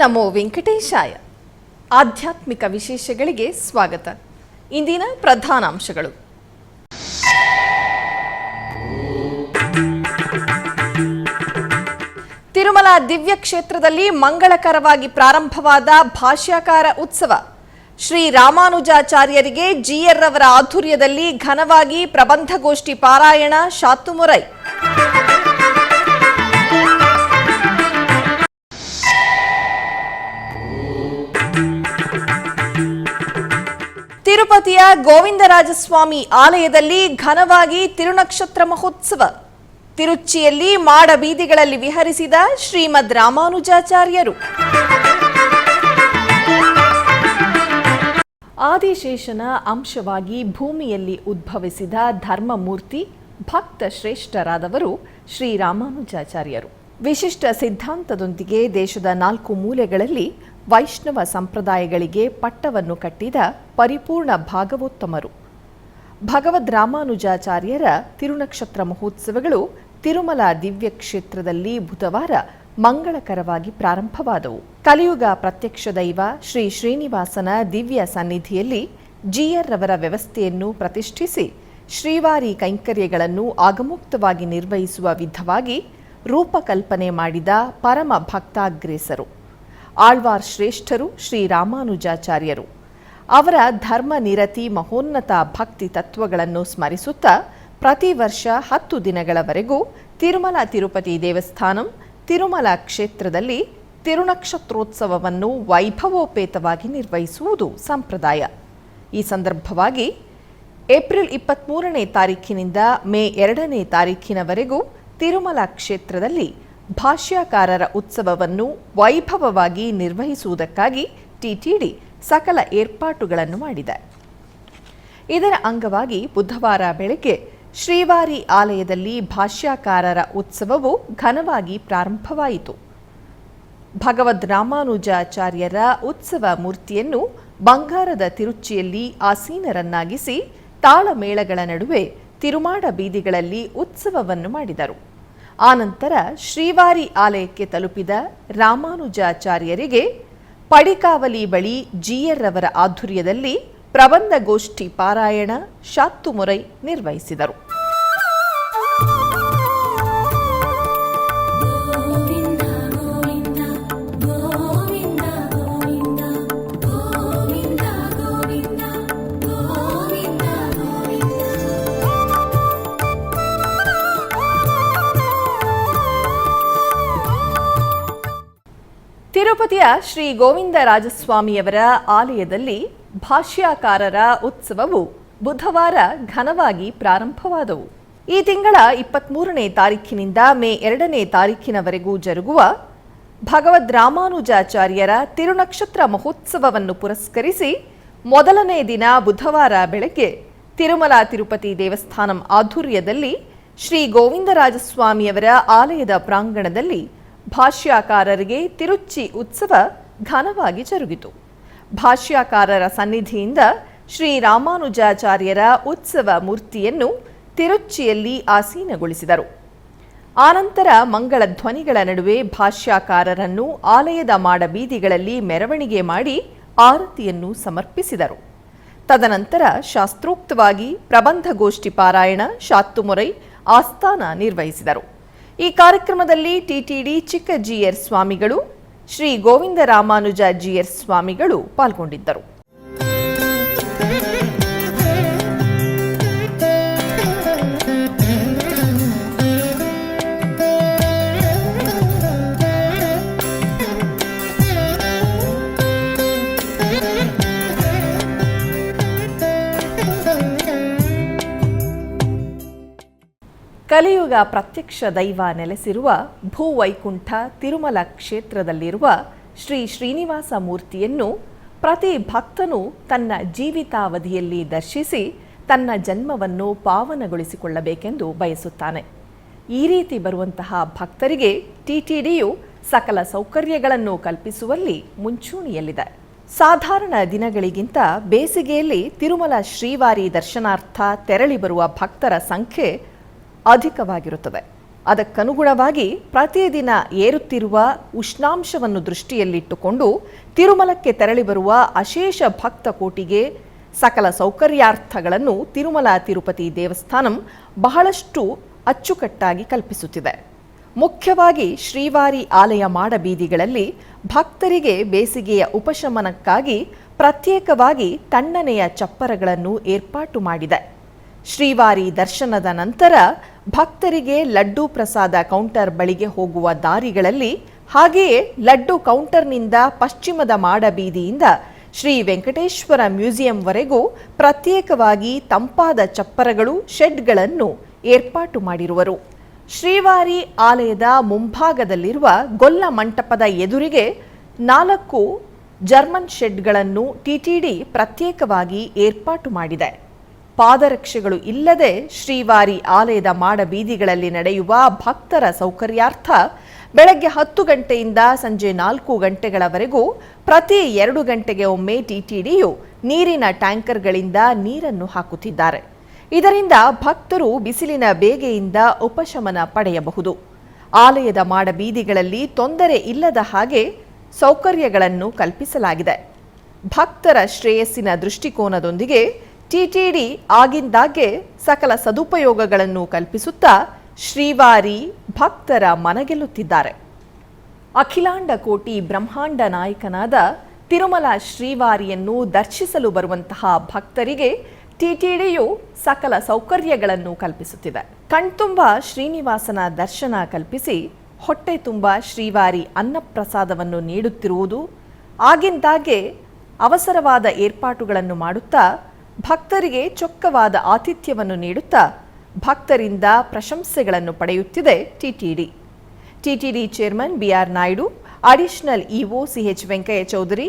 ನಮೋ ವೆಂಕಟೇಶಾಯ. ಆಧ್ಯಾತ್ಮಿಕ ವಿಶೇಷಗಳಿಗೆ ಸ್ವಾಗತ. ಇಂದಿನ ಪ್ರಧಾನಾಂಶಗಳು. ತಿರುಮಲ ದಿವ್ಯ ಕ್ಷೇತ್ರದಲ್ಲಿ ಮಂಗಳಕರವಾಗಿ ಪ್ರಾರಂಭವಾದ ಭಾಷ್ಯಕಾರ ಉತ್ಸವ. ಶ್ರೀ ರಾಮಾನುಜಾಚಾರ್ಯರಿಗೆ ಜಿಆರ್ ರವರ ಆಧ್ವರ್ಯದಲ್ಲಿ ಘನವಾಗಿ ಪ್ರಬಂಧಗೋಷ್ಠಿ ಪಾರಾಯಣ ಶಾತುಮೊರೈ. ತಿರುಪತಿಯ ಗೋವಿಂದರಾಜಸ್ವಾಮಿ ಆಲಯದಲ್ಲಿ ಘನವಾಗಿ ತಿರುನಕ್ಷತ್ರ ಮಹೋತ್ಸವ. ತಿರುಚಿಯಲ್ಲಿ ಮಾಡ ಬೀದಿಗಳಲ್ಲಿ ವಿಹರಿಸಿದ ಶ್ರೀಮದ್ ರಾಮಾನುಜಾಚಾರ್ಯರು. ಆದಿಶೇಷನ ಅಂಶವಾಗಿ ಭೂಮಿಯಲ್ಲಿ ಉದ್ಭವಿಸಿದ ಧರ್ಮಮೂರ್ತಿ ಭಕ್ತ ಶ್ರೇಷ್ಠರಾದವರು ಶ್ರೀ ರಾಮಾನುಜಾಚಾರ್ಯರು. ವಿಶಿಷ್ಟ ಸಿದ್ಧಾಂತದೊಂದಿಗೆ ದೇಶದ 4 ಮೂಲೆಗಳಲ್ಲಿ ವೈಷ್ಣವ ಸಂಪ್ರದಾಯಗಳಿಗೆ ಪಟ್ಟವನ್ನು ಕಟ್ಟಿದ ಪರಿಪೂರ್ಣ ಭಾಗವೋತ್ತಮರು. ಭಗವದ್ ರಾಮಾನುಜಾಚಾರ್ಯರ ತಿರುನಕ್ಷತ್ರ ಮಹೋತ್ಸವಗಳು ತಿರುಮಲ ದಿವ್ಯ ಕ್ಷೇತ್ರದಲ್ಲಿ ಬುಧವಾರ ಮಂಗಳಕರವಾಗಿ ಪ್ರಾರಂಭವಾದವು. ಕಲಿಯುಗ ಪ್ರತ್ಯಕ್ಷ ದೈವ ಶ್ರೀ ಶ್ರೀನಿವಾಸನ ದಿವ್ಯ ಸನ್ನಿಧಿಯಲ್ಲಿ ಜಿಆರ್ ರವರ ವ್ಯವಸ್ಥೆಯನ್ನು ಪ್ರತಿಷ್ಠಿಸಿ ಶ್ರೀವಾರಿ ಕೈಂಕರ್ಯಗಳನ್ನು ಆಗಮುಕ್ತವಾಗಿ ನಿರ್ವಹಿಸುವ ವಿಧವಾಗಿ ರೂಪಕಲ್ಪನೆ ಮಾಡಿದ ಪರಮ ಭಕ್ತಾಗ್ರೇಸರು ಆಳ್ವಾರ್ ಶ್ರೇಷ್ಠರು ಶ್ರೀ ರಾಮಾನುಜಾಚಾರ್ಯರು. ಅವರ ಧರ್ಮ ನಿರತಿ ಮಹೋನ್ನತ ಭಕ್ತಿ ತತ್ವಗಳನ್ನು ಸ್ಮರಿಸುತ್ತಾ ಪ್ರತಿ ವರ್ಷ 10 ದಿನಗಳವರೆಗೂ ತಿರುಮಲ ತಿರುಪತಿ ದೇವಸ್ಥಾನಂ ತಿರುಮಲ ಕ್ಷೇತ್ರದಲ್ಲಿ ತಿರುನಕ್ಷತ್ರೋತ್ಸವವನ್ನು ವೈಭವೋಪೇತವಾಗಿ ನಿರ್ವಹಿಸುವುದು ಸಂಪ್ರದಾಯ. ಈ ಸಂದರ್ಭವಾಗಿ ಏಪ್ರಿಲ್ 23ನೇ ತಾರೀಖಿನಿಂದ ಮೇ 2ನೇ ತಾರೀಖಿನವರೆಗೂ ತಿರುಮಲ ಕ್ಷೇತ್ರದಲ್ಲಿ ಭಾಷ್ಯಕಾರರ ಉತ್ಸವವನ್ನು ವೈಭವವಾಗಿ ನಿರ್ವಹಿಸುವುದಕ್ಕಾಗಿ ಟಿಟಿಡಿ ಸಕಲ ಏರ್ಪಾಟುಗಳನ್ನು ಮಾಡಿದೆ. ಇದರ ಅಂಗವಾಗಿ ಬುಧವಾರ ಬೆಳಗ್ಗೆ ಶ್ರೀವಾರಿ ಆಲಯದಲ್ಲಿ ಭಾಷ್ಯಕಾರರ ಉತ್ಸವವು ಘನವಾಗಿ ಪ್ರಾರಂಭವಾಯಿತು. ಭಗವದ್ ರಾಮಾನುಜಾಚಾರ್ಯರ ಉತ್ಸವ ಮೂರ್ತಿಯನ್ನು ಬಂಗಾರದ ತಿರುಚಿಯಲ್ಲಿ ಆಸೀನರನ್ನಾಗಿಸಿ ತಾಳಮೇಳಗಳ ನಡುವೆ ತಿರುಮಾಡ ಬೀದಿಗಳಲ್ಲಿ ಉತ್ಸವವನ್ನು ಮಾಡಿದರು. ಆನಂತರ ಶ್ರೀವಾರಿ ಆಲಯಕ್ಕೆ ತಲುಪಿದ ರಾಮಾನುಜಾಚಾರ್ಯರಿಗೆ ಪಡಿಕಾವಲಿ ಬಳಿ ಜಿಆರ್ ರವರ ಆಧ್ವರ್ಯದಲ್ಲಿ ಪ್ರಬಂಧಗೋಷ್ಠಿ ಪಾರಾಯಣ ಶಾತುಮೊರೈ ನಿರ್ವಹಿಸಿದರು. ತಿರುಪತಿಯ ಶ್ರೀ ಗೋವಿಂದರಾಜಸ್ವಾಮಿಯವರ ಆಲಯದಲ್ಲಿ ಭಾಷ್ಯಕಾರರ ಉತ್ಸವವು ಬುಧವಾರ ಘನವಾಗಿ ಪ್ರಾರಂಭವಾದವು. ಈ ತಿಂಗಳ 23ನೇ ತಾರೀಖಿನಿಂದ ಮೇ 2ನೇ ತಾರೀಖಿನವರೆಗೂ ಜರುಗುವ ಭಗವದ್ ರಾಮಾನುಜಾಚಾರ್ಯರ ತಿರುನಕ್ಷತ್ರ ಮಹೋತ್ಸವವನ್ನು ಪುರಸ್ಕರಿಸಿ ಮೊದಲನೇ ದಿನ ಬುಧವಾರ ಬೆಳಗ್ಗೆ ತಿರುಮಲ ತಿರುಪತಿ ದೇವಸ್ಥಾನಂ ಆಧ್ವರ್ಯದಲ್ಲಿ ಶ್ರೀ ಗೋವಿಂದರಾಜಸ್ವಾಮಿಯವರ ಆಲಯದ ಪ್ರಾಂಗಣದಲ್ಲಿ ಭಾಷ್ಯಕಾರರಿಗೆ ತಿರುಚಿ ಉತ್ಸವ ಘನವಾಗಿ ಜರುಗಿತು. ಭಾಷ್ಯಕಾರರ ಸನ್ನಿಧಿಯಿಂದ ಶ್ರೀ ರಾಮಾನುಜಾಚಾರ್ಯರ ಉತ್ಸವ ಮೂರ್ತಿಯನ್ನು ತಿರುಚಿಯಲ್ಲಿ ಆಸೀನಗೊಳಿಸಿದರು. ಆನಂತರ ಮಂಗಳ ಧ್ವನಿಗಳ ನಡುವೆ ಭಾಷ್ಯಕಾರರನ್ನು ಆಲಯದ ಮಾಡ ಬೀದಿಗಳಲ್ಲಿ ಮೆರವಣಿಗೆ ಮಾಡಿ ಆರತಿಯನ್ನು ಸಮರ್ಪಿಸಿದರು. ತದನಂತರ ಶಾಸ್ತ್ರೋಕ್ತವಾಗಿ ಪ್ರಬಂಧಗೋಷ್ಠಿ ಪಾರಾಯಣ ಶಾತುಮೊರೈ ಆಸ್ಥಾನ ನಿರ್ವಹಿಸಿದರು. ಈ ಕಾರ್ಯಕ್ರಮದಲ್ಲಿ ಟಿಟಿಡಿ ಚಿಕ್ಕ ಜಿಆರ್ ಸ್ವಾಮಿಗಳು ಶ್ರೀ ಗೋವಿಂದ ರಾಮಾನುಜ ಜಿಆರ್ ಸ್ವಾಮಿಗಳು ಪಾಲ್ಗೊಂಡಿದ್ದರು. ಕಲಿಯುಗ ಪ್ರತ್ಯಕ್ಷ ದೈವ ನೆಲೆಸಿರುವ ಭೂವೈಕುಂಠ ತಿರುಮಲ ಕ್ಷೇತ್ರದಲ್ಲಿರುವ ಶ್ರೀ ಶ್ರೀನಿವಾಸ ಮೂರ್ತಿಯನ್ನು ಪ್ರತಿ ಭಕ್ತನು ತನ್ನ ಜೀವಿತಾವಧಿಯಲ್ಲಿ ದರ್ಶಿಸಿ ತನ್ನ ಜನ್ಮವನ್ನು ಪಾವನಗೊಳಿಸಿಕೊಳ್ಳಬೇಕೆಂದು ಬಯಸುತ್ತಾನೆ. ಈ ರೀತಿ ಬರುವಂತಹ ಭಕ್ತರಿಗೆ ಟಿಟಿಡಿಯು ಸಕಲ ಸೌಕರ್ಯಗಳನ್ನು ಕಲ್ಪಿಸುವಲ್ಲಿ ಮುಂಚೂಣಿಯಲ್ಲಿದೆ. ಸಾಧಾರಣ ದಿನಗಳಿಗಿಂತ ಬೇಸಿಗೆಯಲ್ಲಿ ತಿರುಮಲ ಶ್ರೀವಾರಿ ದರ್ಶನಾರ್ಥ ತೆರಳಿ ಬರುವ ಭಕ್ತರ ಸಂಖ್ಯೆ ಅಧಿಕವಾಗಿರುತ್ತದೆ. ಅದಕ್ಕನುಗುಣವಾಗಿ ಪ್ರತಿದಿನ ಏರುತ್ತಿರುವ ಉಷ್ಣಾಂಶವನ್ನು ದೃಷ್ಟಿಯಲ್ಲಿಟ್ಟುಕೊಂಡು ತಿರುಮಲಕ್ಕೆ ತೆರಳಿ ಬರುವ ಅಶೇಷ ಭಕ್ತ ಕೋಟಿಗೆ ಸಕಲ ಸೌಕರ್ಯಾರ್ಥಗಳನ್ನು ತಿರುಮಲ ತಿರುಪತಿ ದೇವಸ್ಥಾನಂ ಬಹಳಷ್ಟು ಅಚ್ಚುಕಟ್ಟಾಗಿ ಕಲ್ಪಿಸುತ್ತಿದೆ. ಮುಖ್ಯವಾಗಿ ಶ್ರೀವಾರಿ ಆಲಯ ಮಾಡಬೀದಿಗಳಲ್ಲಿ ಭಕ್ತರಿಗೆ ಬೇಸಿಗೆಯ ಉಪಶಮನಕ್ಕಾಗಿ ಪ್ರತ್ಯೇಕವಾಗಿ ತಣ್ಣನೆಯ ಚಪ್ಪರಗಳನ್ನು ಏರ್ಪಾಟು ಮಾಡಿದೆ. ಶ್ರೀವಾರಿ ದರ್ಶನದ ನಂತರ ಭಕ್ತರಿಗೆ ಲಡ್ಡು ಪ್ರಸಾದ ಕೌಂಟರ್ ಬಳಿಗೆ ಹೋಗುವ ದಾರಿಗಳಲ್ಲಿ, ಹಾಗೆಯೇ ಲಡ್ಡು ಕೌಂಟರ್ನಿಂದ ಪಶ್ಚಿಮದ ಮಾಡಬೀದಿಯಿಂದ ಶ್ರೀ ವೆಂಕಟೇಶ್ವರ ಮ್ಯೂಸಿಯಂವರೆಗೂ ಪ್ರತ್ಯೇಕವಾಗಿ ತಂಪಾದ ಚಪ್ಪರಗಳು, ಶೆಡ್ಗಳನ್ನು ಏರ್ಪಾಟು ಮಾಡಿರುವರು. ಶ್ರೀವಾರಿ ಆಲಯದ ಮುಂಭಾಗದಲ್ಲಿರುವ ಗೊಲ್ಲ ಮಂಟಪದ ಎದುರಿಗೆ 4 ಜರ್ಮನ್ ಶೆಡ್ಗಳನ್ನು ಟಿಟಿಡಿ ಪ್ರತ್ಯೇಕವಾಗಿ ಏರ್ಪಾಟು ಮಾಡಿದೆ. ಪಾದರಕ್ಷೆಗಳು ಇಲ್ಲದೆ ಶ್ರೀವಾರಿ ಆಲಯದ ಮಾಡಬೀದಿಗಳಲ್ಲಿ ನಡೆಯುವ ಭಕ್ತರ ಸೌಕರ್ಯಾರ್ಥ ಬೆಳಗ್ಗೆ 10 ಗಂಟೆಯಿಂದ ಸಂಜೆ 4 ಗಂಟೆಗಳವರೆಗೂ ಪ್ರತಿ 2 ಗಂಟೆಗೆ ಒಮ್ಮೆ ಟಿಟಿಡಿಯು ನೀರಿನ ಟ್ಯಾಂಕರ್ಗಳಿಂದ ನೀರನ್ನು ಹಾಕುತ್ತಿದ್ದಾರೆ. ಇದರಿಂದ ಭಕ್ತರು ಬಿಸಿಲಿನ ಬೇಗೆಯಿಂದ ಉಪಶಮನ ಪಡೆಯಬಹುದು. ಆಲಯದ ಮಾಡಬೀದಿಗಳಲ್ಲಿ ತೊಂದರೆ ಇಲ್ಲದ ಹಾಗೆ ಸೌಕರ್ಯಗಳನ್ನು ಕಲ್ಪಿಸಲಾಗಿದೆ. ಭಕ್ತರ ಶ್ರೇಯಸ್ಸಿನ ದೃಷ್ಟಿಕೋನದೊಂದಿಗೆ ಟಿಟಿಡಿ ಆಗಿಂದಾಗ್ಗೆ ಸಕಲ ಸದುಪಯೋಗಗಳನ್ನು ಕಲ್ಪಿಸುತ್ತಾ ಶ್ರೀವಾರಿ ಭಕ್ತರ ಮನಗೆಲ್ಲುತ್ತಿದ್ದಾರೆ. ಅಖಿಲಾಂಡ ಕೋಟಿ ಬ್ರಹ್ಮಾಂಡ ನಾಯಕನಾದ ತಿರುಮಲ ಶ್ರೀವಾರಿಯನ್ನು ದರ್ಶಿಸಲು ಬರುವಂತಹ ಭಕ್ತರಿಗೆ ಟಿಟಿಡಿಯು ಸಕಲ ಸೌಕರ್ಯಗಳನ್ನು ಕಲ್ಪಿಸುತ್ತಿದೆ. ಕಣ್ತುಂಬ ಶ್ರೀನಿವಾಸನ ದರ್ಶನ ಕಲ್ಪಿಸಿ ಹೊಟ್ಟೆ ತುಂಬ ಶ್ರೀವಾರಿ ಅನ್ನಪ್ರಸಾದವನ್ನು ನೀಡುತ್ತಿರುವುದು, ಆಗಿಂದಾಗೆ ಅವಸರವಾದ ಏರ್ಪಾಟುಗಳನ್ನು ಮಾಡುತ್ತಾ ಭಕ್ತರಿಗೆ ಚೊಕ್ಕವಾದ ಆತಿಥ್ಯವನ್ನು ನೀಡುತ್ತಾ ಭಕ್ತರಿಂದ ಪ್ರಶಂಸೆಗಳನ್ನು ಪಡೆಯುತ್ತಿದೆ TTD. TTD chairman BR Naidu, additional EO CH Venkaiah Chowdary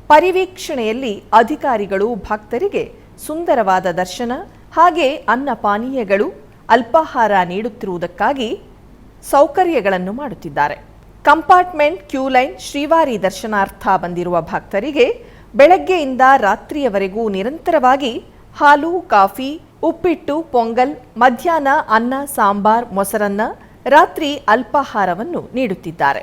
ಪರಿವೀಕ್ಷಣೆಯಲ್ಲಿ ಅಧಿಕಾರಿಗಳು ಭಕ್ತರಿಗೆ ಸುಂದರವಾದ ದರ್ಶನ ಹಾಗೆ ಅನ್ನ ಪಾನೀಯಗಳು, ಅಲ್ಪಾಹಾರ ನೀಡುತ್ತಿರುವುದಕ್ಕಾಗಿ ಸೌಕರ್ಯಗಳನ್ನು ಮಾಡುತ್ತಿದ್ದಾರೆ. ಕಂಪಾರ್ಟ್ಮೆಂಟ್ ಕ್ಯೂ ಲೈನ್ ಶ್ರೀವಾರಿ ದರ್ಶನಾರ್ಥ ಬಂದಿರುವ ಭಕ್ತರಿಗೆ ಬೆಳಗ್ಗೆಯಿಂದ ರಾತ್ರಿಯವರೆಗೂ ನಿರಂತರವಾಗಿ ಹಾಲು, ಕಾಫಿ, ಉಪ್ಪಿಟ್ಟು, ಪೊಂಗಲ್, ಮಧ್ಯಾಹ್ನ ಅನ್ನ, ಸಾಂಬಾರ್, ಮೊಸರನ್ನ, ರಾತ್ರಿ ಅಲ್ಪಾಹಾರವನ್ನು ನೀಡುತ್ತಿದ್ದಾರೆ.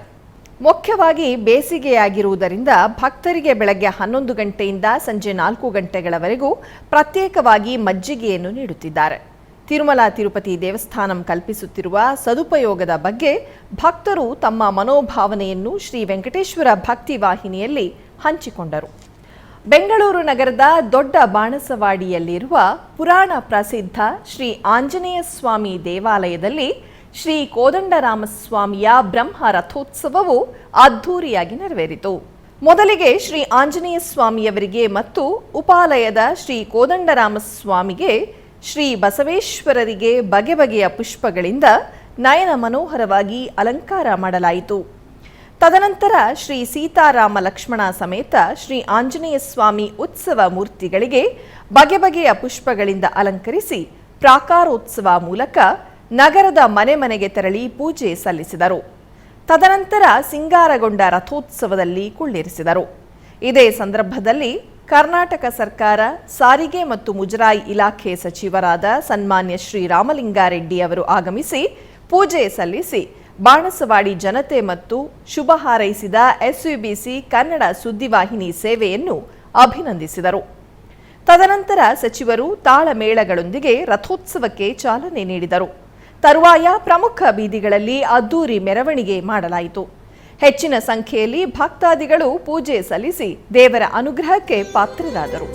ಮುಖ್ಯವಾಗಿ ಬೇಸಿಗೆಯಾಗಿರುವುದರಿಂದ ಭಕ್ತರಿಗೆ ಬೆಳಗ್ಗೆ 11 ಗಂಟೆಯಿಂದ ಸಂಜೆ 4 ಗಂಟೆಗಳವರೆಗೂ ಪ್ರತ್ಯೇಕವಾಗಿ ಮಜ್ಜಿಗೆಯನ್ನು ನೀಡುತ್ತಿದ್ದಾರೆ. ತಿರುಮಲ ತಿರುಪತಿ ದೇವಸ್ಥಾನಂ ಕಲ್ಪಿಸುತ್ತಿರುವ ಸದುಪಯೋಗದ ಬಗ್ಗೆ ಭಕ್ತರು ತಮ್ಮ ಮನೋಭಾವನೆಯನ್ನು ಶ್ರೀ ವೆಂಕಟೇಶ್ವರ ಭಕ್ತಿ ವಾಹಿನಿಯಲ್ಲಿ ಹಂಚಿಕೊಂಡರು. ಬೆಂಗಳೂರು ನಗರದ ದೊಡ್ಡ ಬಾಣಸವಾಡಿಯಲ್ಲಿರುವ ಪುರಾಣ ಪ್ರಸಿದ್ಧ ಶ್ರೀ ಆಂಜನೇಯ ಸ್ವಾಮಿ ದೇವಾಲಯದಲ್ಲಿ ಶ್ರೀ ಕೋದಂಡರಾಮಸ್ವಾಮಿಯ ಬ್ರಹ್ಮ ರಥೋತ್ಸವವು ಅದ್ಧೂರಿಯಾಗಿ ನೆರವೇರಿತು. ಮೊದಲಿಗೆ ಶ್ರೀ ಆಂಜನೇಯ ಸ್ವಾಮಿಯವರಿಗೆ ಮತ್ತು ಉಪಾಲಯದ ಶ್ರೀ ಕೋದಂಡರಾಮಸ್ವಾಮಿಗೆ ಶ್ರೀ ಬಸವೇಶ್ವರರಿಗೆ ಬಗೆ ಬಗೆಯ ಪುಷ್ಪಗಳಿಂದ ನಯನ ಮನೋಹರವಾಗಿ ಅಲಂಕಾರ ಮಾಡಲಾಯಿತು. ತದನಂತರ ಶ್ರೀ ಸೀತಾರಾಮ ಲಕ್ಷ್ಮಣ ಸಮೇತ ಶ್ರೀ ಆಂಜನೇಯ ಸ್ವಾಮಿ ಉತ್ಸವ ಮೂರ್ತಿಗಳಿಗೆ ಬಗೆ ಬಗೆಯ ಪುಷ್ಪಗಳಿಂದ ಅಲಂಕರಿಸಿ ಪ್ರಾಕಾರೋತ್ಸವ ಮೂಲಕ ನಗರದ ಮನೆ ಮನೆಗೆ ತೆರಳಿ ಪೂಜೆ ಸಲ್ಲಿಸಿದರು. ತದನಂತರ ಸಿಂಗಾರಗೊಂಡ ರಥೋತ್ಸವದಲ್ಲಿ ಕುಳ್ಳಿರಿಸಿದರು. ಇದೇ ಸಂದರ್ಭದಲ್ಲಿ ಕರ್ನಾಟಕ ಸರ್ಕಾರ ಸಾರಿಗೆ ಮತ್ತು ಮುಜರಾಯಿ ಇಲಾಖೆ ಸಚಿವರಾದ ಸನ್ಮಾನ್ಯ ಶ್ರೀ ರಾಮಲಿಂಗಾರೆಡ್ಡಿ ಅವರು ಆಗಮಿಸಿ ಪೂಜೆ ಸಲ್ಲಿಸಿ ಬಾಣಸವಾಡಿ ಜನತೆ ಮತ್ತು ಶುಭ ಹಾರೈಸಿದ ಎಸ್ವಿಬಿಸಿ ಕನ್ನಡ ಸುದ್ದಿವಾಹಿನಿ ಸೇವೆಯನ್ನು ಅಭಿನಂದಿಸಿದರು. ತದನಂತರ ಸಚಿವರು ತಾಳಮೇಳಗಳೊಂದಿಗೆ ರಥೋತ್ಸವಕ್ಕೆ ಚಾಲನೆ ನೀಡಿದರು. ತರುವಾಯ ಪ್ರಮುಖ ಬೀದಿಗಳಲ್ಲಿ ಅದ್ದೂರಿ ಮೆರವಣಿಗೆ ಮಾಡಲಾಯಿತು. ಹೆಚ್ಚಿನ ಸಂಖ್ಯೆಯಲ್ಲಿ ಭಕ್ತಾದಿಗಳು ಪೂಜೆ ಸಲ್ಲಿಸಿ ದೇವರ ಅನುಗ್ರಹಕ್ಕೆ ಪಾತ್ರರಾದರು.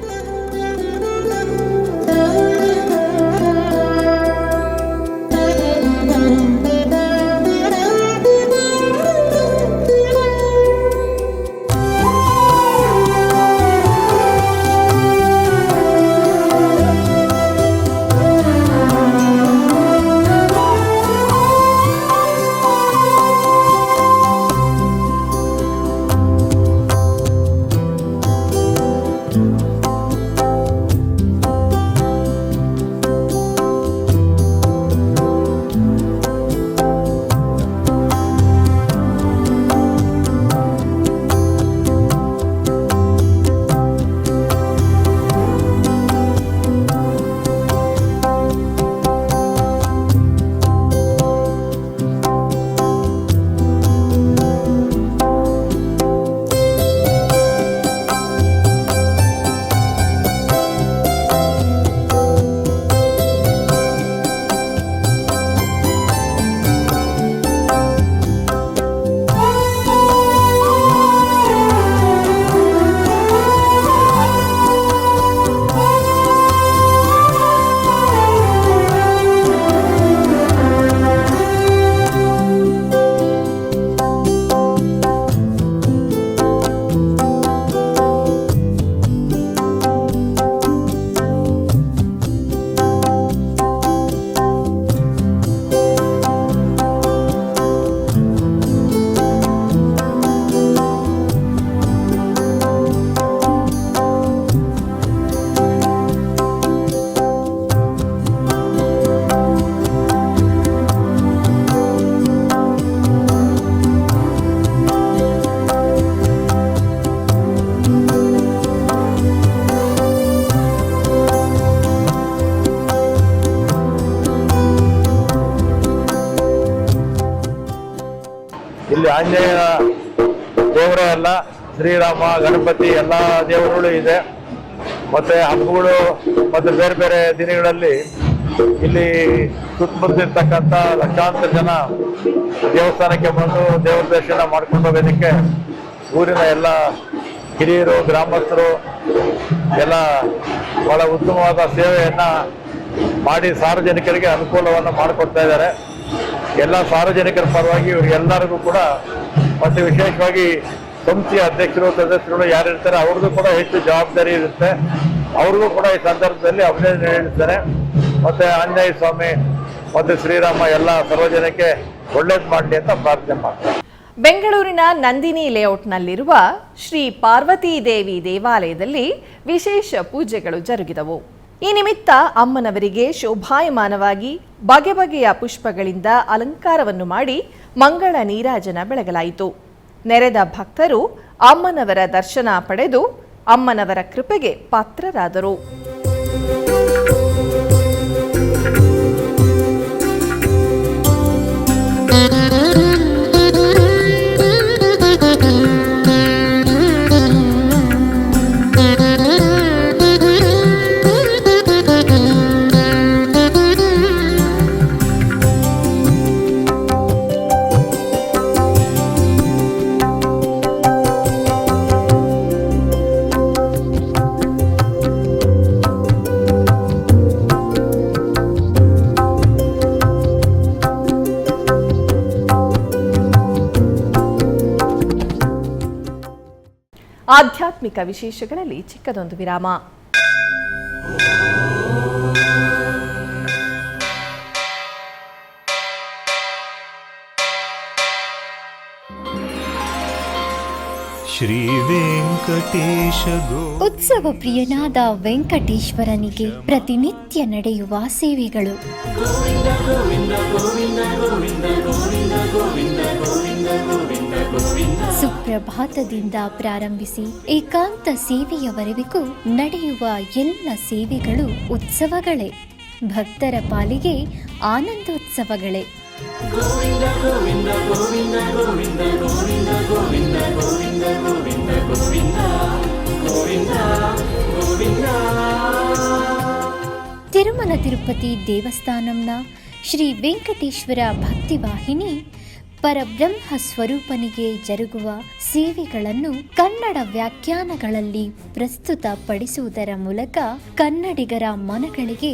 ಆಂಜನೇಯ ದೇವರೇ ಅಲ್ಲ, ಶ್ರೀರಾಮ, ಗಣಪತಿ ಎಲ್ಲ ದೇವರುಗಳು ಇದೆ. ಮತ್ತು ಹಬ್ಬಗಳು ಮತ್ತು ಬೇರೆ ಬೇರೆ ದಿನಗಳಲ್ಲಿ ಇಲ್ಲಿ ಸುತ್ತಮುತ್ತಿರ್ತಕ್ಕಂಥ ಲಕ್ಷಾಂತರ ಜನ ದೇವಸ್ಥಾನಕ್ಕೆ ಬಂದು ದೇವರ ದರ್ಶನ ಮಾಡ್ಕೊಂಡು ಹೋಗೋದಕ್ಕೆ ಊರಿನ ಎಲ್ಲ ಹಿರಿಯರು, ಗ್ರಾಮಸ್ಥರು ಎಲ್ಲ ಬಹಳ ಉತ್ತಮವಾದ ಸೇವೆಯನ್ನು ಮಾಡಿ ಸಾರ್ವಜನಿಕರಿಗೆ ಅನುಕೂಲವನ್ನು ಮಾಡಿಕೊಡ್ತಾ ಇದ್ದಾರೆ. ಎಲ್ಲ ಸಾರ್ವಜನಿಕರ ಪರವಾಗಿ ಇವರಿಗೆಲ್ಲರಿಗೂ ಕೂಡ, ಮತ್ತು ವಿಶೇಷವಾಗಿ ಸಂಸ್ಥೆಯ ಅಧ್ಯಕ್ಷರು, ಸದಸ್ಯರು ಯಾರಿರ್ತಾರೆ ಅವ್ರಿಗೂ ಕೂಡ ಹೆಚ್ಚು ಜವಾಬ್ದಾರಿ ಇರುತ್ತೆ. ಅವ್ರಿಗೂ ಕೂಡ ಈ ಸಂದರ್ಭದಲ್ಲಿ ಅಭಿನಂದನೆ ನೀಡುತ್ತಾರೆ. ಮತ್ತು ಆಂಜನೇಯ ಸ್ವಾಮಿ ಮತ್ತು ಶ್ರೀರಾಮ ಎಲ್ಲ ಸರ್ವಜನಕ್ಕೆ ಒಳ್ಳೇದು ಮಾಡಲಿ ಅಂತ ಪ್ರಾರ್ಥನೆ ಮಾಡ್ತಾರೆ. ಬೆಂಗಳೂರಿನ ನಂದಿನಿ ಲೇಔಟ್ನಲ್ಲಿರುವ ಶ್ರೀ ಪಾರ್ವತೀ ದೇವಿ ದೇವಾಲಯದಲ್ಲಿ ವಿಶೇಷ ಪೂಜೆಗಳು ಜರುಗಿದವು. ಈ ನಿಮಿತ್ತ ಅಮ್ಮನವರಿಗೆ ಶೋಭಾಯಮಾನವಾಗಿ ಬಗೆ ಬಗೆಯ ಪುಷ್ಪಗಳಿಂದ ಅಲಂಕಾರವನ್ನು ಮಾಡಿ ಮಂಗಳ ನೀರಾಜನ ಬೆಳಗಲಾಯಿತು. ನೆರೆದ ಭಕ್ತರು ಅಮ್ಮನವರ ದರ್ಶನ ಪಡೆದು ಅಮ್ಮನವರ ಕೃಪೆಗೆ ಪಾತ್ರರಾದರು. ಆಧ್ಯಾತ್ಮಿಕ ವಿಶೇಷಗಳಲ್ಲಿ ಚಿಕ್ಕದೊಂದು ವಿರಾಮ. ಶ್ರೀ ವೆಂಕಟೇಶ ಉತ್ಸವ ಪ್ರಿಯನಾದ ವೆಂಕಟೇಶ್ವರನಿಗೆ ಪ್ರತಿನಿತ್ಯ ನಡೆಯುವ ಸೇವೆಗಳು. ಸುಪ್ರಭಾತದಿಂದ ಪ್ರಾರಂಭಿಸಿ ಏಕಾಂತ ಸೇವೆಯವರೆಗೂ ನಡೆಯುವ ಎಲ್ಲ ಸೇವೆಗಳು ಉತ್ಸವಗಳೇ. ಭಕ್ತರ ಪಾಲಿಗೆ ಆನಂದೋತ್ಸವಗಳೇ. ತಿರುಮಲ ತಿರುಪತಿ ದೇವಸ್ಥಾನಂನ ಶ್ರೀ ವೆಂಕಟೇಶ್ವರ ಭಕ್ತಿವಾಹಿನಿ ಪರಬ್ರಹ್ಮ ಸ್ವರೂಪನಿಗೆ ಜರುಗುವ ಸೇವೆಗಳನ್ನು ಕನ್ನಡ ವ್ಯಾಖ್ಯಾನಗಳಲ್ಲಿ ಪ್ರಸ್ತುತಪಡಿಸುವುದರ ಮೂಲಕ ಕನ್ನಡಿಗರ ಮನಗಳಿಗೆ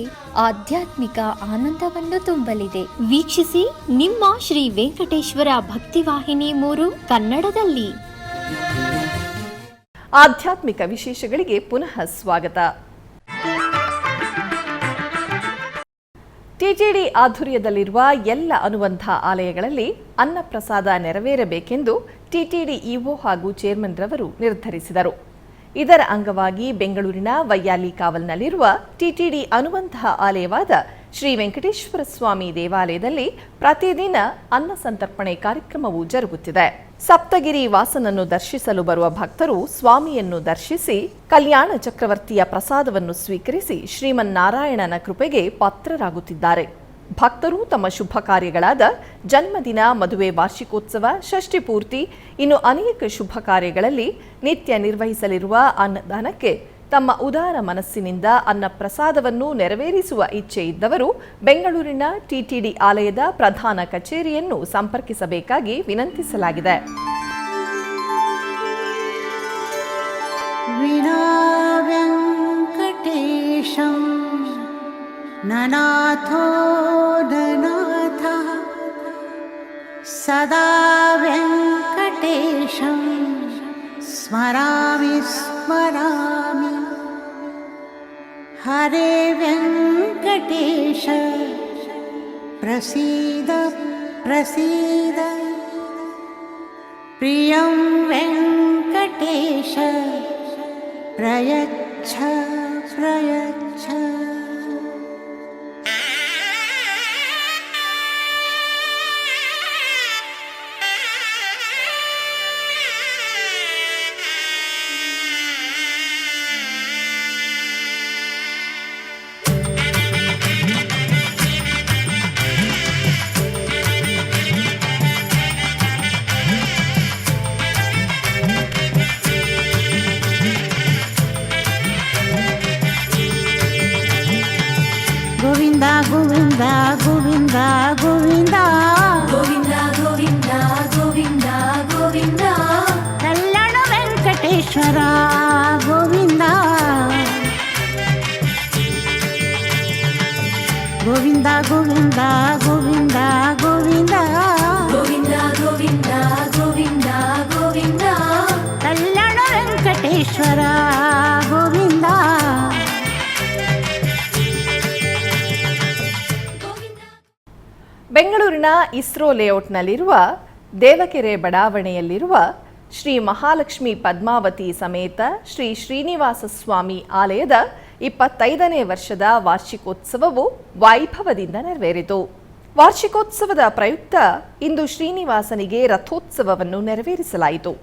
ಆಧ್ಯಾತ್ಮಿಕ ಆನಂದವನ್ನು ತುಂಬಲಿದೆ. ವೀಕ್ಷಿಸಿ ನಿಮ್ಮ ಶ್ರೀ ವೆಂಕಟೇಶ್ವರ ಭಕ್ತಿವಾಹಿನಿ 3 ಕನ್ನಡದಲ್ಲಿ. ಆಧ್ಯಾತ್ಮಿಕ ವಿಶೇಷಗಳಿಗೆ ಪುನಃ ಸ್ವಾಗತ. ಟಿಟಿಡಿ ಆಧ್ವರ್ಯದಲ್ಲಿರುವ ಎಲ್ಲ ಅನುಬಂಧ ಆಲಯಗಳಲ್ಲಿ ಅನ್ನಪ್ರಸಾದ ನೆರವೇರಬೇಕೆಂದು ಟಿಟಿಡಿ ಇಒ ಹಾಗೂ ಚೇರ್ಮನ್ ರವರು ನಿರ್ಧರಿಸಿದರು. ಇದರ ಅಂಗವಾಗಿ ಬೆಂಗಳೂರಿನ ವೈಯಾಲಿ ಕಾವಲ್ನಲ್ಲಿರುವ ಟಿಟಿಡಿ ಅನುಬಂಧ ಆಲಯವಾದ ಶ್ರೀ ವೆಂಕಟೇಶ್ವರ ಸ್ವಾಮಿ ದೇವಾಲಯದಲ್ಲಿ ಪ್ರತಿದಿನ ಅನ್ನ ಸಂತರ್ಪಣೆ ಕಾರ್ಯಕ್ರಮವು ಜರುಗುತ್ತಿದೆ. ಸಪ್ತಗಿರಿ ವಾಸನನ್ನು ದರ್ಶಿಸಲು ಬರುವ ಭಕ್ತರು ಸ್ವಾಮಿಯನ್ನು ದರ್ಶಿಸಿ ಕಲ್ಯಾಣ ಚಕ್ರವರ್ತಿಯ ಪ್ರಸಾದವನ್ನು ಸ್ವೀಕರಿಸಿ ಶ್ರೀಮನ್ನಾರಾಯಣನ ಕೃಪೆಗೆ ಪಾತ್ರರಾಗುತ್ತಿದ್ದಾರೆ. ಭಕ್ತರು ತಮ್ಮ ಶುಭ ಕಾರ್ಯಗಳಾದ ಜನ್ಮದಿನ, ಮದುವೆ, ವಾರ್ಷಿಕೋತ್ಸವ, ಷಷ್ಠಿ ಪೂರ್ತಿ, ಇನ್ನು ಅನೇಕ ಶುಭ ಕಾರ್ಯಗಳಲ್ಲಿ ನಿತ್ಯ ನಿರ್ವಹಿಸಲಿರುವ ಅನ್ನದಾನಕ್ಕೆ ತಮ್ಮ ಉದಾರ ಮನಸ್ಸಿನಿಂದ ಅನ್ನ ಪ್ರಸಾದವನ್ನು ನೆರವೇರಿಸುವ ಇಚ್ಛೆ ಇದ್ದವರು ಬೆಂಗಳೂರಿನ ಟಿಟಿಡಿ ಆಲಯದ ಪ್ರಧಾನ ಕಚೇರಿಯನ್ನು ಸಂಪರ್ಕಿಸಬೇಕಾಗಿ ವಿನಂತಿಸಲಾಗಿದೆ. ವಿನಾ ವೆಂಕಟೇಶಂ ನನಾಥೋ ನನಾಥ ಸದಾ ವೆಂಕಟೇಶಂ ಸ್ಮರಾಮಿ ಸ್ಮರಾಮಿ. ಹರೇ ವೆಂಕಟೇಶ ಪ್ರಸೀದ ಪ್ರಸೀದ. ಪ್ರಿಯಂ ವೆಂಕಟೇಶ ಪ್ರಯಚ್ಛ ಪ್ರಯಚ್ಛ. ಗೋವಿಂದ ಗೋವಿಂದ ಗೋವಿಂದ ಗೋವಿಂದ ಗೋವಿಂದ ಗೋವಿಂದ ಕಲ್ಯಾಣ ವೆಂಕಟೇಶ್ವರ ಗೋವಿಂದ ಗೋವಿಂದ ಗೋವಿಂದ ಗೋವಿಂದ ಗೋವಿಂದ ಗೋವಿಂದ ಗೋವಿಂದ ಗೋವಿಂದ ಗೋವಿಂದ ಕಲ್ಯಾಣ ವೆಂಕಟೇಶ್ವರ ಗೋವಿಂದ ಬೆಂಗಳೂರಿನ ಇಸ್ರೋ ಲೇಔಟ್ನಲ್ಲಿರುವ ದೇವಕೆರೆ ಬಡಾವಣೆಯಲ್ಲಿರುವ ಶ್ರೀ ಮಹಾಲಕ್ಷ್ಮಿ ಪದ್ಮಾವತಿ ಸಮೇತ ಶ್ರೀ ಶ್ರೀನಿವಾಸ ಸ್ವಾಮಿ ಆಲಯದ 25ನೇ ವರ್ಷದ ವಾರ್ಷಿಕೋತ್ಸವವು ವೈಭವದಿಂದ ನೆರವೇರಿತು. ವಾರ್ಷಿಕೋತ್ಸವದ ಪ್ರಯುಕ್ತ ಇಂದು ಶ್ರೀನಿವಾಸನಿಗೆ ರಥೋತ್ಸವವನ್ನು ನೆರವೇರಿಸಲಾಯಿತು.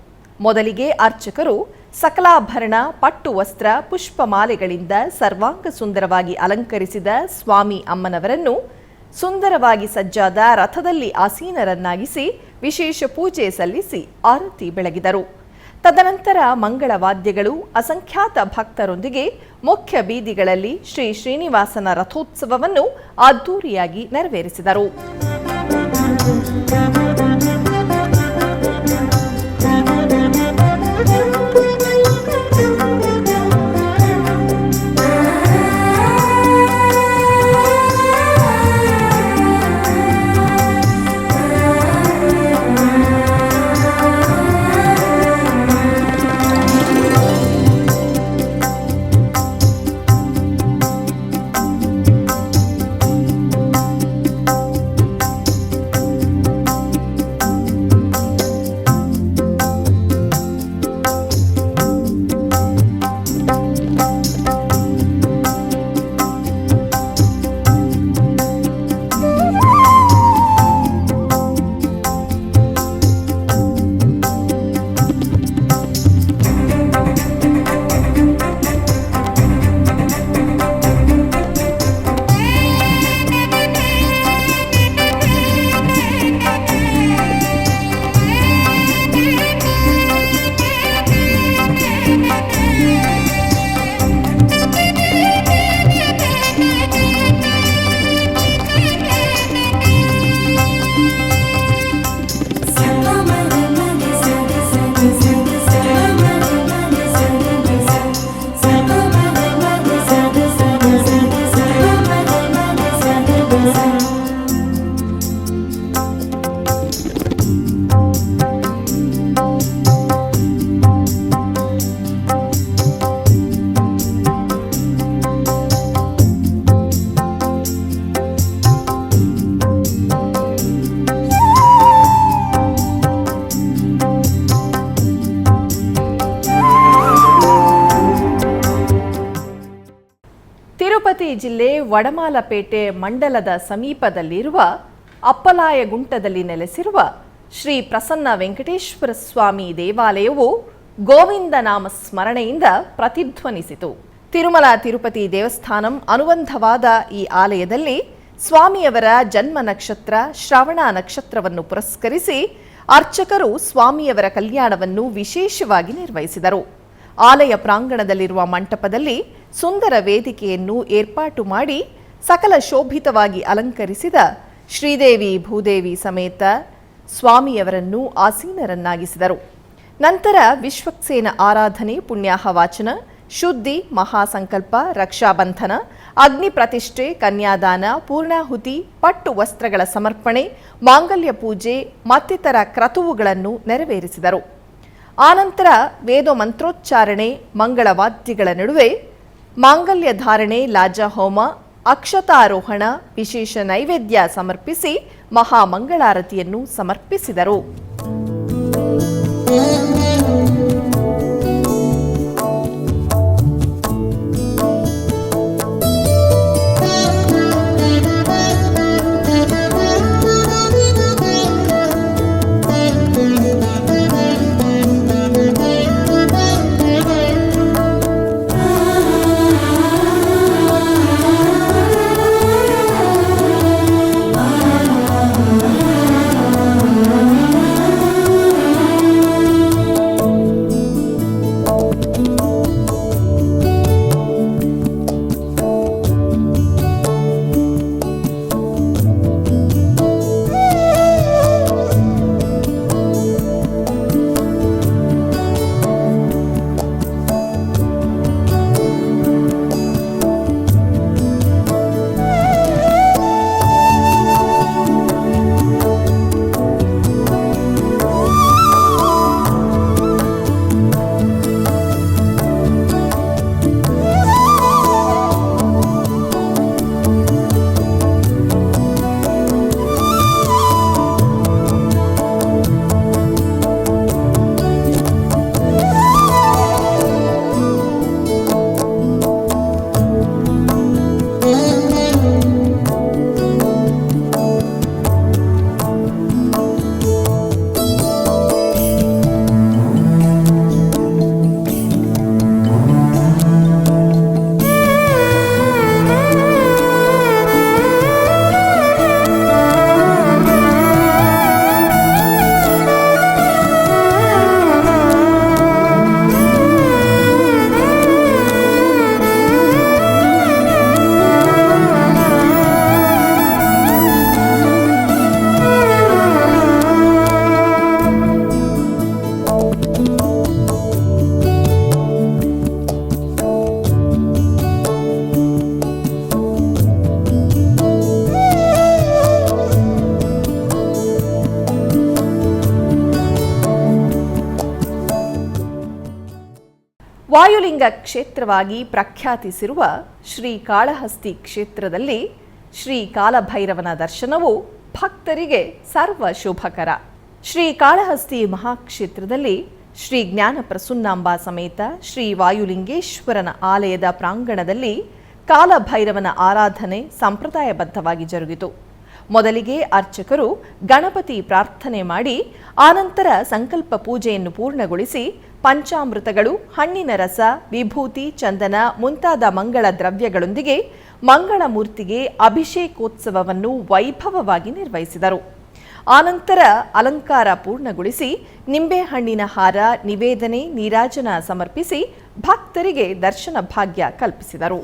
ಮೊದಲಿಗೆ ಅರ್ಚಕರು ಸಕಲಾಭರಣ, ಪಟ್ಟು ವಸ್ತ್ರ, ಪುಷ್ಪಮಾಲೆಗಳಿಂದ ಸರ್ವಾಂಗ ಸುಂದರವಾಗಿ ಅಲಂಕರಿಸಿದ ಸ್ವಾಮಿ ಅಮ್ಮನವರನ್ನು ಸುಂದರವಾಗಿ ಸಜ್ಜಾದ ರಥದಲ್ಲಿ ಆಸೀನರನ್ನಾಗಿಸಿ ವಿಶೇಷ ಪೂಜೆ ಸಲ್ಲಿಸಿ ಆರತಿ ಬೆಳಗಿದರು. ತದನಂತರ ಮಂಗಳವಾದ್ಯಗಳು, ಅಸಂಖ್ಯಾತ ಭಕ್ತರೊಂದಿಗೆ ಮುಖ್ಯ ಬೀದಿಗಳಲ್ಲಿ ಶ್ರೀ ಶ್ರೀನಿವಾಸನ ರಥೋತ್ಸವವನ್ನು ಅದ್ದೂರಿಯಾಗಿ ನೆರವೇರಿಸಿದರು. ತಿರುಪತಿ ಜಿಲ್ಲೆ ವಡಮಾಲಪೇಟೆ ಮಂಡಲದ ಸಮೀಪದಲ್ಲಿರುವ ಅಪ್ಪಲಾಯಗುಂಟದಲ್ಲಿ ನೆಲೆಸಿರುವ ಶ್ರೀ ಪ್ರಸನ್ನ ವೆಂಕಟೇಶ್ವರ ಸ್ವಾಮಿ ದೇವಾಲಯವು ಗೋವಿಂದ ನಾಮ ಸ್ಮರಣೆಯಿಂದ ಪ್ರತಿಧ್ವನಿಸಿತು. ತಿರುಮಲ ತಿರುಪತಿ ದೇವಸ್ಥಾನಂ ಅನುಬಂಧವಾದ ಈ ಆಲಯದಲ್ಲಿ ಸ್ವಾಮಿಯವರ ಜನ್ಮ ನಕ್ಷತ್ರ ಶ್ರವಣ ನಕ್ಷತ್ರವನ್ನು ಪುರಸ್ಕರಿಸಿ ಅರ್ಚಕರು ಸ್ವಾಮಿಯವರ ಕಲ್ಯಾಣವನ್ನು ವಿಶೇಷವಾಗಿ ನಿರ್ವಹಿಸಿದರು. ಆಲಯ ಪ್ರಾಂಗಣದಲ್ಲಿರುವ ಮಂಟಪದಲ್ಲಿ ಸುಂದರ ವೇದಿಕೆಯನ್ನು ಏರ್ಪಾಟು ಮಾಡಿ ಸಕಲ ಶೋಭಿತವಾಗಿ ಅಲಂಕರಿಸಿದ ಶ್ರೀದೇವಿ ಭೂದೇವಿ ಸಮೇತ ಸ್ವಾಮಿಯವರನ್ನು ಆಸೀನರನ್ನಾಗಿಸಿದರು. ನಂತರ ವಿಶ್ವಕ್ಸೇನ ಆರಾಧನೆ, ಪುಣ್ಯಾಹ ವಾಚನ, ಶುದ್ಧಿ, ಮಹಾಸಂಕಲ್ಪ, ರಕ್ಷಾಬಂಧನ, ಅಗ್ನಿ ಪ್ರತಿಷ್ಠೆ, ಕನ್ಯಾದಾನ, ಪೂರ್ಣಾಹುತಿ, ಪಟ್ಟು ವಸ್ತ್ರಗಳ ಸಮರ್ಪಣೆ, ಮಾಂಗಲ್ಯ ಪೂಜೆ ಮತ್ತಿತರ ಕ್ರತುವುಗಳನ್ನು ನೆರವೇರಿಸಿದರು. ಆನಂತರ ವೇದ ಮಂತ್ರೋಚ್ಚಾರಣೆ, ಮಂಗಳವಾದ್ಯಗಳ ನಡುವೆ ಮಾಂಗಲ್ಯ ಧಾರಣೆ, ಲಾಜ ಹೋಮ, ಅಕ್ಷತಾರೋಹಣ, ವಿಶೇಷ ನೈವೇದ್ಯ ಸಮರ್ಪಿಸಿ ಮಹಾಮಂಗಳಾರತಿಯನ್ನು ಸಮರ್ಪಿಸಿದರು. ವಾಯುಲಿಂಗ ಕ್ಷೇತ್ರವಾಗಿ ಪ್ರಖ್ಯಾತಿಸಿರುವ ಶ್ರೀ ಕಾಳಹಸ್ತಿ ಕ್ಷೇತ್ರದಲ್ಲಿ ಶ್ರೀ ಕಾಲಭೈರವನ ದರ್ಶನವು ಭಕ್ತರಿಗೆ ಸರ್ವ ಶುಭಕರ. ಶ್ರೀ ಕಾಳಹಸ್ತಿ ಮಹಾಕ್ಷೇತ್ರದಲ್ಲಿ ಶ್ರೀ ಜ್ಞಾನ ಪ್ರಸನ್ನಾಂಬಾ ಸಮೇತ ಶ್ರೀ ವಾಯುಲಿಂಗೇಶ್ವರನ ಆಲಯದ ಪ್ರಾಂಗಣದಲ್ಲಿ ಕಾಲಭೈರವನ ಆರಾಧನೆ ಸಂಪ್ರದಾಯಬದ್ಧವಾಗಿ ಜರುಗಿತು. ಮೊದಲಿಗೆ ಅರ್ಚಕರು ಗಣಪತಿ ಪ್ರಾರ್ಥನೆ ಮಾಡಿ ಆನಂತರ ಸಂಕಲ್ಪ ಪೂಜೆಯನ್ನು ಪೂರ್ಣಗೊಳಿಸಿ ಪಂಚಾಮೃತಗಳು, ಹಣ್ಣಿನ ರಸ, ವಿಭೂತಿ, ಚಂದನ ಮುಂತಾದ ಮಂಗಳ ದ್ರವ್ಯಗಳೊಂದಿಗೆ ಮಂಗಳ ಮೂರ್ತಿಗೆ ಅಭಿಷೇಕೋತ್ಸವವನ್ನು ವೈಭವವಾಗಿ ನಿರ್ವಹಿಸಿದರು. ಆನಂತರ ಅಲಂಕಾರ ಪೂರ್ಣಗೊಳಿಸಿ ನಿಂಬೆಹಣ್ಣಿನ ಹಾರ, ನಿವೇದನೆ, ನೀರಾಜನ ಸಮರ್ಪಿಸಿ ಭಕ್ತರಿಗೆ ದರ್ಶನ ಭಾಗ್ಯ ಕಲ್ಪಿಸಿದರು.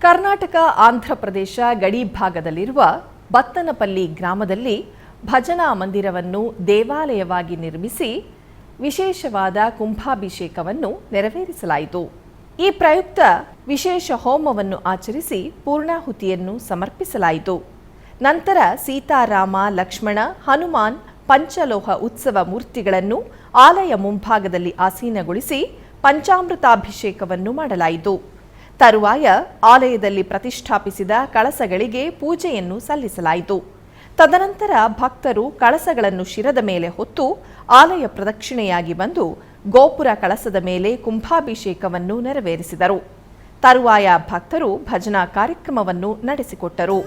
ಕರ್ನಾಟಕ ಆಂಧ್ರಪ್ರದೇಶ ಗಡಿ ಭಾಗದಲ್ಲಿರುವ ಬತ್ತನಪಲ್ಲಿ ಗ್ರಾಮದಲ್ಲಿ ಭಜನಾ ಮಂದಿರವನ್ನು ದೇವಾಲಯವಾಗಿ ನಿರ್ಮಿಸಿ ವಿಶೇಷವಾದ ಕುಂಭಾಭಿಷೇಕವನ್ನು ನೆರವೇರಿಸಲಾಯಿತು. ಈ ಪ್ರಯುಕ್ತ ವಿಶೇಷ ಹೋಮವನ್ನು ಆಚರಿಸಿ ಪೂರ್ಣಾಹುತಿಯನ್ನು ಸಮರ್ಪಿಸಲಾಯಿತು. ನಂತರ ಸೀತಾರಾಮ, ಲಕ್ಷ್ಮಣ, ಹನುಮಾನ್ ಪಂಚಲೋಹ ಉತ್ಸವ ಮೂರ್ತಿಗಳನ್ನು ಆಲಯ ಮುಂಭಾಗದಲ್ಲಿ ಆಸೀನಗೊಳಿಸಿ ಪಂಚಾಮೃತಾಭಿಷೇಕವನ್ನು ಮಾಡಲಾಯಿತು. ತರುವಾಯ ಆಲಯದಲ್ಲಿ ಪ್ರತಿಷ್ಠಾಪಿಸಿದ ಕಳಸಗಳಿಗೆ ಪೂಜೆಯನ್ನು ಸಲ್ಲಿಸಲಾಯಿತು. ತದನಂತರ ಭಕ್ತರು ಕಳಸಗಳನ್ನು ಶಿರದ ಮೇಲೆ ಹೊತ್ತು ಆಲಯ ಪ್ರದಕ್ಷಿಣೆಯಾಗಿ ಬಂದು ಗೋಪುರ ಕಳಸದ ಮೇಲೆ ಕುಂಭಾಭಿಷೇಕವನ್ನು ನೆರವೇರಿಸಿದರು. ತರುವಾಯ ಭಕ್ತರು ಭಜನಾ ಕಾರ್ಯಕ್ರಮವನ್ನು ನಡೆಸಿಕೊಟ್ಟರು.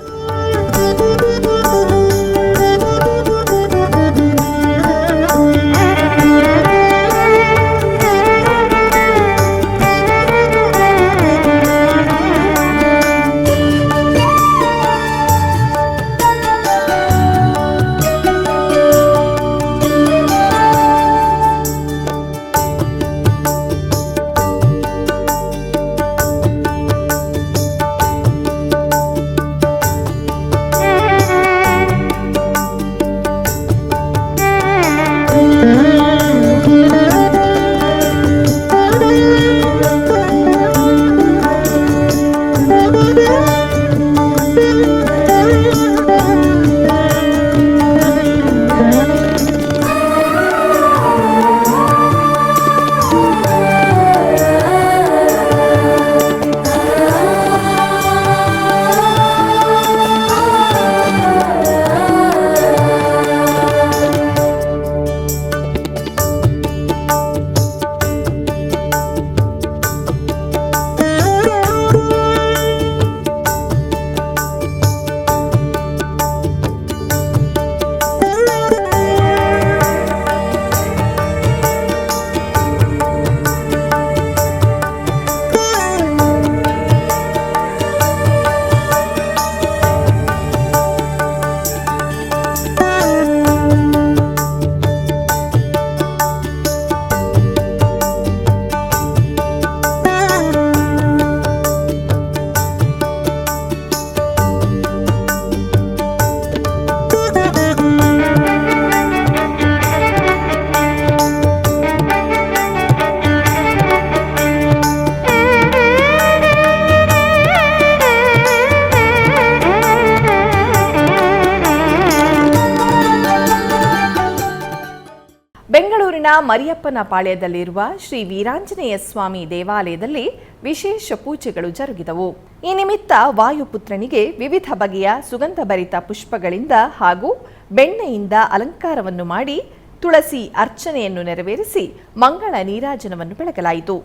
ಬೆಂಗಳೂರಿನ ಮರಿಯಪ್ಪನ ಪಾಳ್ಯದಲ್ಲಿರುವ ಶ್ರೀ ವೀರಾಂಜನೇಯ ಸ್ವಾಮಿ ದೇವಾಲಯದಲ್ಲಿ ವಿಶೇಷ ಪೂಜೆಗಳು ಜರುಗಿದವು. ಈ ನಿಮಿತ್ತ ವಾಯುಪುತ್ರನಿಗೆ ವಿವಿಧ ಬಗೆಯ ಸುಗಂಧಭರಿತ ಪುಷ್ಪಗಳಿಂದ ಹಾಗೂ ಬೆಣ್ಣೆಯಿಂದ ಅಲಂಕಾರವನ್ನು ಮಾಡಿ ತುಳಸಿ ಅರ್ಚನೆಯನ್ನು ನೆರವೇರಿಸಿ ಮಂಗಳ ನೀರಾಜನವನ್ನು ಬೆಳಗಲಾಯಿತು.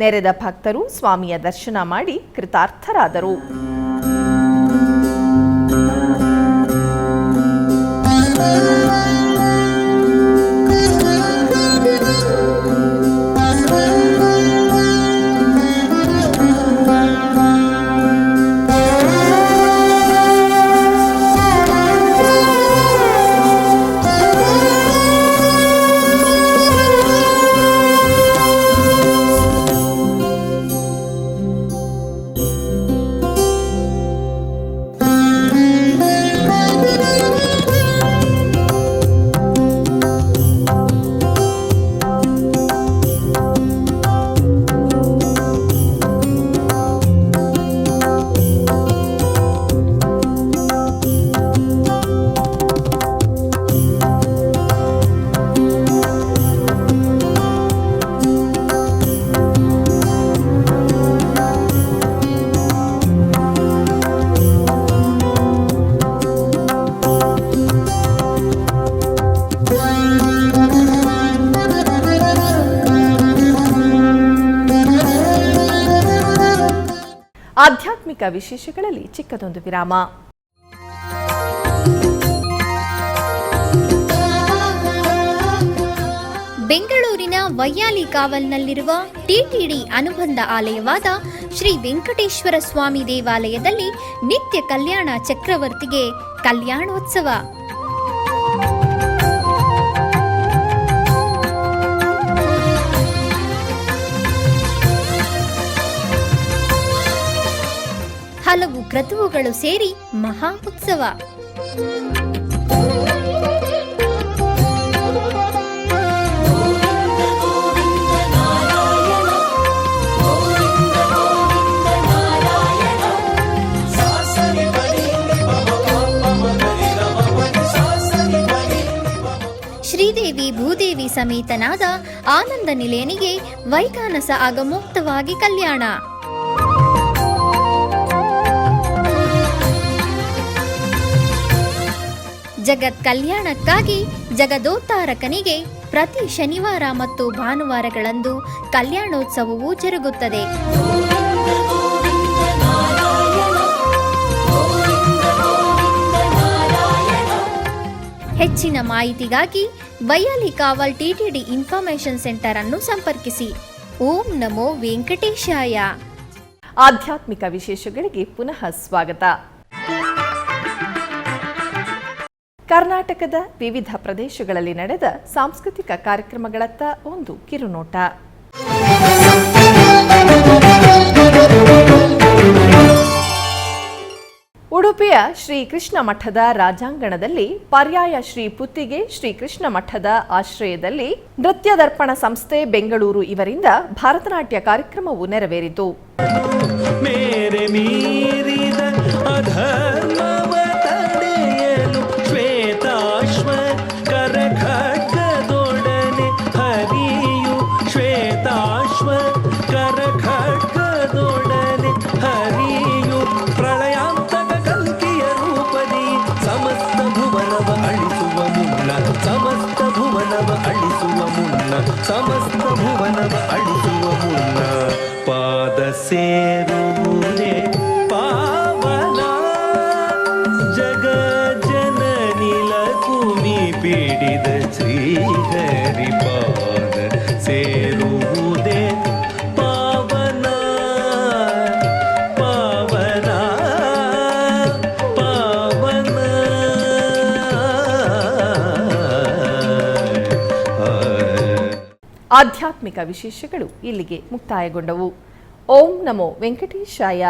ನೆರೆದ ಭಕ್ತರು ಸ್ವಾಮಿಯ ದರ್ಶನ ಮಾಡಿ ಕೃತಾರ್ಥರಾದರು. ಆಧ್ಯಾತ್ಮಿಕ ವಿಶೇಷಗಳಲ್ಲಿ ಚಿಕ್ಕದೊಂದು ವಿರಾಮ. ಬೆಂಗಳೂರಿನ ವೈಯಾಲಿ ಕಾವಲ್ನಲ್ಲಿರುವ ಟಿಟಿಡಿ ಅನುಬಂಧ ಆಲಯವಾದ ಶ್ರೀ ವೆಂಕಟೇಶ್ವರ ಸ್ವಾಮಿ ದೇವಾಲಯದಲ್ಲಿ ನಿತ್ಯ ಕಲ್ಯಾಣ ಚಕ್ರವರ್ತಿಗೆ ಕಲ್ಯಾಣೋತ್ಸವ. ಹಲವು ಕ್ರತುವುಗಳು ಸೇರಿ ಮಹಾ ಉತ್ಸವ. ಶ್ರೀದೇವಿ ಭೂದೇವಿ ಸಮೇತನಾದ ಆನಂದ ನಿಲಯನಿಗೆ ವೈಖಾನಸ ಆಗಮೋಕ್ತವಾಗಿ ಕಲ್ಯಾಣ. ಜಗತ್ ಕಲ್ಯಾಣಕ್ಕಾಗಿ ಜಗದೋತ್ತಾರಕನಿಗೆ ಪ್ರತಿ ಶನಿವಾರ ಮತ್ತು ಭಾನುವಾರಗಳಂದು ಕಲ್ಯಾಣೋತ್ಸವವು ಜರುಗುತ್ತದೆ. ಹೆಚ್ಚಿನ ಮಾಹಿತಿಗಾಗಿ ವೈಯಾಲಿ ಕಾವಲ್ ಟಿಟಿಡಿ ಇನ್ಫಾರ್ಮೇಶನ್ ಸೆಂಟರ್ ಅನ್ನು ಸಂಪರ್ಕಿಸಿ. ಓಂ ನಮೋ ವೆಂಕಟೇಶಾಯ. ಆಧ್ಯಾತ್ಮಿಕ ವಿಶೇಷಗಳಿಗೆ ಪುನಃ ಸ್ವಾಗತ. ಕರ್ನಾಟಕದ ವಿವಿಧ ಪ್ರದೇಶಗಳಲ್ಲಿ ನಡೆದ ಸಾಂಸ್ಕೃತಿಕ ಕಾರ್ಯಕ್ರಮಗಳತ್ತ ಒಂದು ಕಿರುನೋಟ. ಉಡುಪಿಯ ಶ್ರೀ ಕೃಷ್ಣ ಮಠದ ರಾಜಾಂಗಣದಲ್ಲಿ ಪರ್ಯಾಯ ಶ್ರೀ ಪುತ್ತಿಗೆ ಶ್ರೀ ಕೃಷ್ಣ ಮಠದ ಆಶ್ರಯದಲ್ಲಿ ನೃತ್ಯ ದರ್ಪಣ ಸಂಸ್ಥೆ ಬೆಂಗಳೂರು ಇವರಿಂದ ಭರತನಾಟ್ಯ ಕಾರ್ಯಕ್ರಮವು ನೆರವೇರಿತು. ಸಮಸ್ತ ಭುವನವ ಅಳಿಸುವ ಮುನ್ನ ಪಾದ ಸೇರುವುದೇ ಪಾವನ ಜಗ ಜನನಿಲ ಭೂಮಿ ಪೀಡಿದ ಶ್ರೀಹರಿ ಪಾದ ಸೇರುವುದೇ ಪಾವನ ಪಾವನ ಪಾವನ. ಆಧ್ಯಾತ್ಮಿಕ ವಿಶೇಷಗಳು ಇಲ್ಲಿಗೆ ಮುಕ್ತಾಯಗೊಂಡವು. ಓಂ ನಮೋ ವೆಂಕಟೇಶಾಯ.